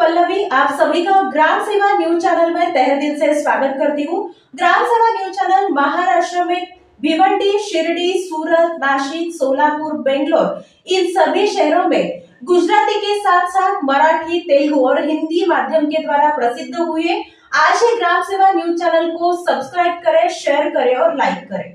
पल्लवी, आप सभी का ग्राम सेवा न्यूज चैनल में तहे दिल से स्वागत करती हूँ। ग्राम सेवा न्यूज चैनल महाराष्ट्र में भिवंडी, शिरडी, सूरत, नासिक, सोलापुर, बेंगलोर इन सभी शहरों में गुजराती के साथ साथ मराठी, तेलुगु और हिंदी माध्यम के द्वारा प्रसिद्ध हुए। आज ही ग्राम सेवा न्यूज चैनल को सब्सक्राइब करें, शेयर करें और लाइक करें।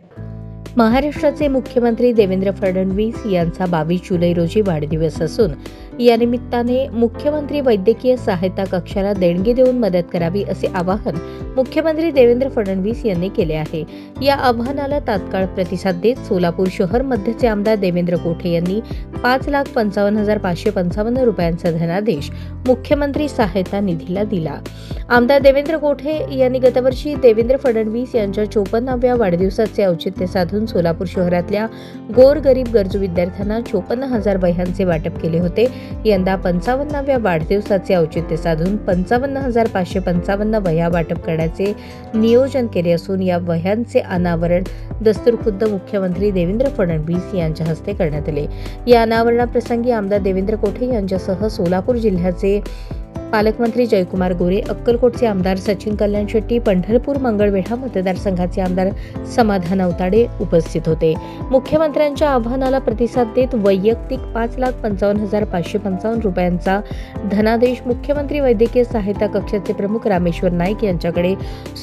महाराष्ट्राचे मुख्यमंत्री देवेंद्र फडणवीस यांचा 22 जुलै रोजी वाढदिवस असून या निमित्ताने मुख्यमंत्री वैद्यकीय सहायता कक्षाला देणगी देऊन मदत करावी असे आवाहन मुख्यमंत्री देवेंद्र फडणवीस यांनी केले आहे। या आवाहनाला तात्काळ प्रतिसाद देत सोलापूर शहर मध्यचे आमदार देवेंद्र कोठे यांनी 5,55,555 रुपयांचा धनादेश मुख्यमंत्री सहायता निधीला दिला। आमदार देवेंद्र कोठे यांनी गतवर्षी देवेंद्र फडणवीस यांच्या 54व्या वाढदिवसाचे औचित्य साधून सोलापूर शहरातल्या गोरगरीब गरजू विद्यार्थ्यांना 54,000 वह्यांचे वाटप केले होते। यंदा 55व्या वाढदिवसाचे औचित्य साधून 55,555 वह्या वाटप करण्याचे नियोजन केले असून या वह्यांचे अनावरण दस्तूरखुद्द मुख्यमंत्री देवेंद्र फडणवीस यांच्या हस्ते करण्यात आले। या अनावरणाप्रसंगी आमदार देवेंद्र कोठे यांच्यासह सोलापूर जिल्ह्याचे पालकमंत्री जयकुमार गोरे, अक्कलकोटचे आमदार सचिन कल्याण शेट्टी, पंढरपूर मंगळवेढा मतदारसंघाचे आमदार समाधान अवताडे उपस्थित होते। मुख्यमंत्र्यांच्या आवाहनाला प्रतिसाद देत वैयक्तिक 5,55,555 रुपयांचा धनादेश मुख्यमंत्री वैद्यकीय सहायता कक्षाचे प्रमुख रामेश्वर नाईक यांच्याकडे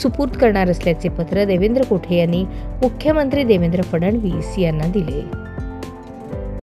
सुपूर्द करणार असल्याचे पत्र देवेंद्र कोठे यांनी मुख्यमंत्री देवेंद्र फडणवीस यांना दिले।